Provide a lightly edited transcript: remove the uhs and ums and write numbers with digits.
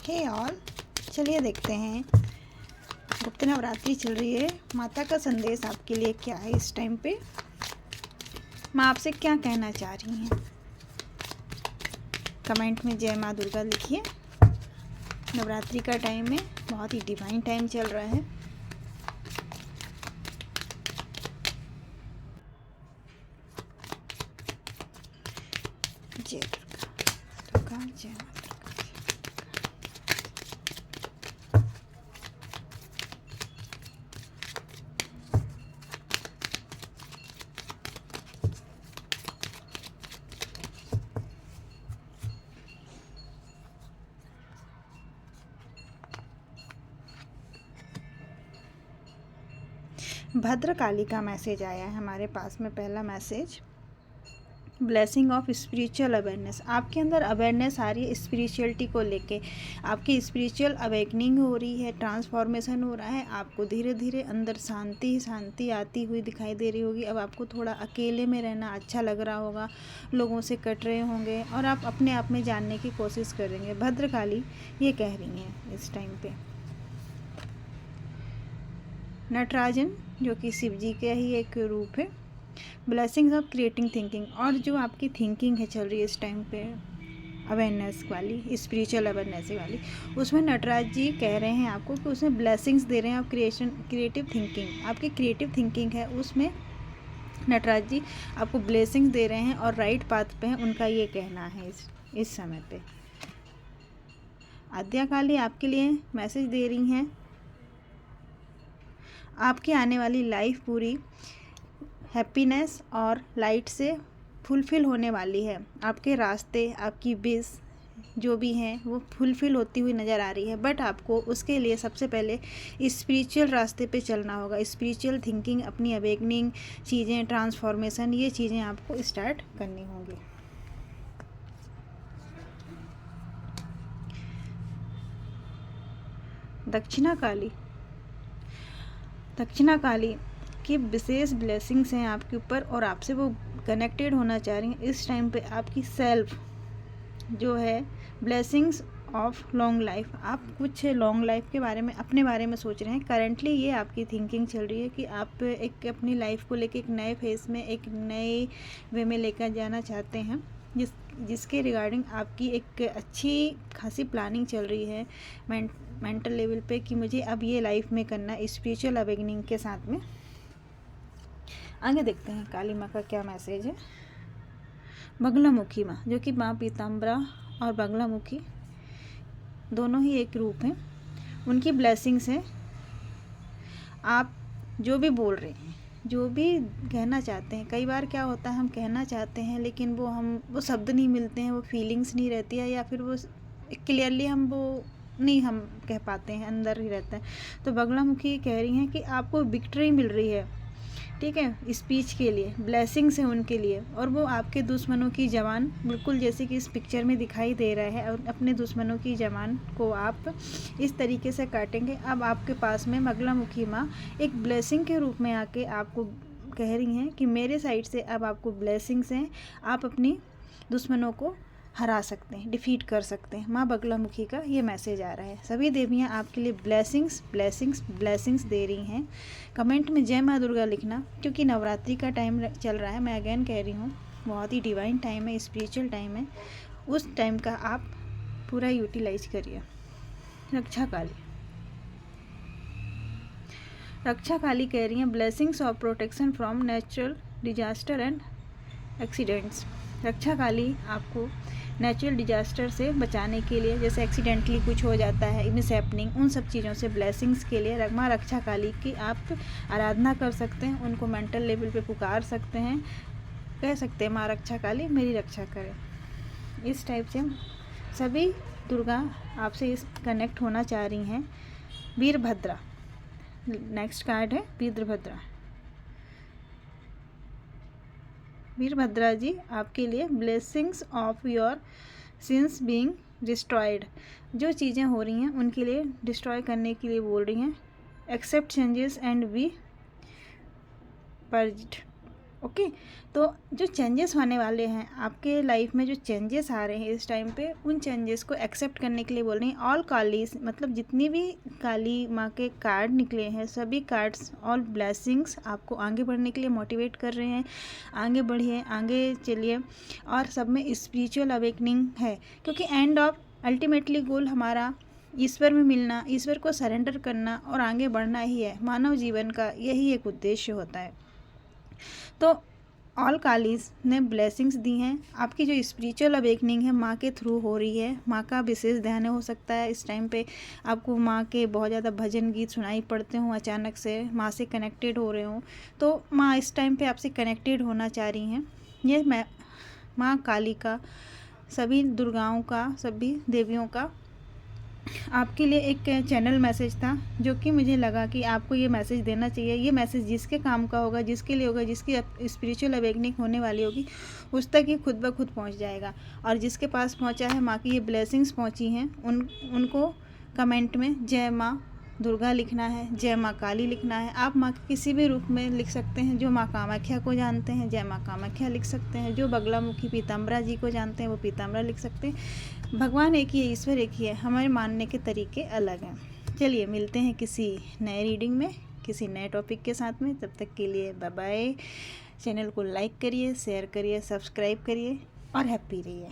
हे all, चलिए देखते हैं गुप्त नवरात्रि चल रही है, माता का संदेश आपके लिए क्या है इस टाइम पे। माँ आपसे क्या कहना चाह रही हैं, कमेंट में जय माँ दुर्गा लिखिए। नवरात्रि का टाइम है, बहुत ही डिवाइन टाइम चल रहा है। जय दुर्गा, दुर्गा जय माँ दुर्गा। भद्रकाली का मैसेज आया है हमारे पास में। पहला message, blessing of spiritual awareness. आपके अंदर अवेयरनेस आ रही है स्पिरिचुअलिटी को लेके, आपकी स्पिरिचुअल अवेकनिंग हो रही है, ट्रांसफॉर्मेशन हो रहा है। आपको धीरे धीरे अंदर शांति शांति आती हुई दिखाई दे रही होगी। अब आपको थोड़ा अकेले में रहना अच्छा लग रहा होगा, लोगों से कट रहे होंगे और आप अपने आप में जानने की कोशिश करेंगे। भद्रकाली ये कह रही हैं इस टाइम पे। नटराजन जो कि शिव जी का ही एक रूप है। ब्लेसिंग्स ऑफ क्रिएटिंग थिंकिंग, और जो आपकी थिंकिंग है चल रही है इस टाइम पे अवेयरनेस वाली, स्पिरिचुअल अवेयरनेस वाली, उसमें नटराज जी कह रहे हैं आपको कि उसमें ब्लेसिंग्स दे रहे हैं। आप क्रिएटिव थिंकिंग, आपकी क्रिएटिव थिंकिंग है उसमें नटराज जी आपको ब्लेसिंग्स दे रहे हैं और राइट पाथ पे हैं, उनका ये कहना है इस समय पे। आद्याकाली आपके लिए मैसेज दे रही हैं, आपकी आने वाली लाइफ पूरी हैप्पीनेस और लाइट से फुलफ़िल होने वाली है। आपके रास्ते, आपकी विश जो भी हैं वो फुलफ़िल होती हुई नज़र आ रही है। बट आपको उसके लिए सबसे पहले स्पिरिचुअल रास्ते पे चलना होगा। स्पिरिचुअल थिंकिंग, अपनी अवेकनिंग चीज़ें, ट्रांसफॉर्मेशन, ये चीज़ें आपको स्टार्ट करनी होंगी। दक्षिणा काली की विशेष ब्लेसिंग्स हैं आपके ऊपर और आपसे वो कनेक्टेड होना चाह रही हैं इस टाइम पे। आपकी सेल्फ जो है, ब्लेसिंग्स ऑफ लॉन्ग लाइफ। आप कुछ लॉन्ग लाइफ के बारे में, अपने बारे में सोच रहे हैं। करंटली ये आपकी थिंकिंग चल रही है कि आप एक अपनी लाइफ को लेके एक नए फेस में, एक नए वे में लेकर जाना चाहते हैं, जिसके रिगार्डिंग आपकी एक अच्छी खासी प्लानिंग चल रही है मेंटल लेवल पे कि मुझे अब ये लाइफ में करना है स्पिरिचुअल अवेकनिंग के साथ में। आगे देखते हैं काली माँ का क्या मैसेज है। बगलामुखी माँ, जो कि माँ पीताम्बरा और बगलामुखी दोनों ही एक रूप हैं, उनकी ब्लेसिंग्स हैं। आप जो भी बोल रहे हैं, जो भी कहना चाहते हैं, कई बार क्या होता है हम कहना चाहते हैं लेकिन वो शब्द नहीं मिलते हैं, वो फीलिंग्स नहीं रहती है, या फिर वो क्लियरली हम कह पाते हैं, अंदर ही रहता है। तो बगलामुखी कह रही हैं कि आपको विक्ट्री मिल रही है, ठीक है, स्पीच के लिए ब्लेसिंग्स हैं उनके लिए। और वो आपके दुश्मनों की जबान, बिल्कुल जैसे कि इस पिक्चर में दिखाई दे रहा है, और अपने दुश्मनों की जबान को आप इस तरीके से काटेंगे। अब आपके पास में बगलामुखी माँ एक ब्लेसिंग के रूप में आके आपको कह रही हैं कि मेरे साइड से अब आपको ब्लेसिंग्स हैं, आप अपनी दुश्मनों को हरा सकते हैं, डिफीट कर सकते हैं। माँ बगलामुखी का ये मैसेज आ रहा है। सभी देवियाँ आपके लिए ब्लेसिंग्स ब्लेसिंग्स ब्लेसिंग्स दे रही हैं। कमेंट में जय माँ दुर्गा लिखना, क्योंकि नवरात्रि का टाइम चल रहा है। मैं अगेन कह रही हूँ, बहुत ही डिवाइन टाइम है, स्पिरिचुअल टाइम है। उस टाइम का आप पूरा यूटिलाइज करिए। रक्षा काली कह रही हैं, blessings of protection from natural disaster and accidents. रक्षा काली आपको नेचुरल डिजास्टर से बचाने के लिए, जैसे एक्सीडेंटली कुछ हो जाता है, मिसहैपनिंग, उन सब चीज़ों से ब्लेसिंग्स के लिए माँ रक्षा काली की आप आराधना कर सकते हैं। उनको मेंटल लेवल पे पुकार सकते हैं, कह सकते हैं माँ रक्षा काली मेरी रक्षा करें। इस टाइप से सभी दुर्गा आपसे इस कनेक्ट होना चाह रही हैं। वीरभद्रा, नेक्स्ट कार्ड है वीरभद्रा जी आपके लिए blessings of your sins being destroyed. जो चीज़ें हो रही हैं उनके लिए डिस्ट्रॉय करने के लिए बोल रही हैं। Accept changes and be purged, okay. तो जो चेंजेस आने वाले हैं आपके लाइफ में, जो चेंजेस आ रहे हैं इस टाइम पे, उन चेंजेस को एक्सेप्ट करने के लिए बोल रही हैं। ऑल कालीज, मतलब जितनी भी काली माँ के कार्ड निकले हैं, सभी कार्ड्स, ऑल ब्लेसिंग्स आपको आगे बढ़ने के लिए मोटिवेट कर रहे हैं। आगे बढ़िए, आगे चलिए, और सब में स्पिरिचुअल अवेकनिंग है, क्योंकि एंड ऑफ अल्टीमेटली गोल हमारा ईश्वर में मिलना, ईश्वर को सरेंडर करना और आगे बढ़ना ही है। मानव जीवन का यही एक उद्देश्य होता है। तो ऑल कालीज ने ब्लेसिंग्स दी हैं। आपकी जो स्पिरिचुअल अवेकनिंग है माँ के थ्रू हो रही है। माँ का विशेष ध्यान हो सकता है इस टाइम पे आपको माँ के बहुत ज़्यादा भजन गीत सुनाई पड़ते हों, अचानक से माँ से कनेक्टेड हो रहे हों, तो माँ इस टाइम पे आपसे कनेक्टेड होना चाह रही हैं। ये मैं माँ काली का, सभी दुर्गाओं का, सभी देवियों का आपके लिए एक चैनल मैसेज था, जो कि मुझे लगा कि आपको ये मैसेज देना चाहिए। ये मैसेज जिसके काम का होगा, जिसके लिए होगा, जिसकी स्पिरिचुअल अवेकनिंग होने वाली होगी, उस तक ये खुद ब खुद पहुंच जाएगा। और जिसके पास पहुंचा है, माँ की ये ब्लेसिंग्स पहुंची हैं, उनको कमेंट में जय माँ दुर्गा लिखना है, जय माँ काली लिखना है। आप माँ के किसी भी रूप में लिख सकते हैं। जो माँ कामाख्या को जानते हैं, जय माँ कामाख्या लिख सकते हैं। जो बगलामुखी पीताम्बरा जी को जानते हैं, वो पीताम्बरा लिख सकते हैं। भगवान एक ही है, ईश्वर एक ही है, हमारे मानने के तरीके अलग हैं। चलिए मिलते हैं किसी नए रीडिंग में, किसी नए टॉपिक के साथ में। तब तक के लिए बाय बाय। चैनल को लाइक करिए, शेयर करिए, सब्सक्राइब करिए और हैप्पी रहिए।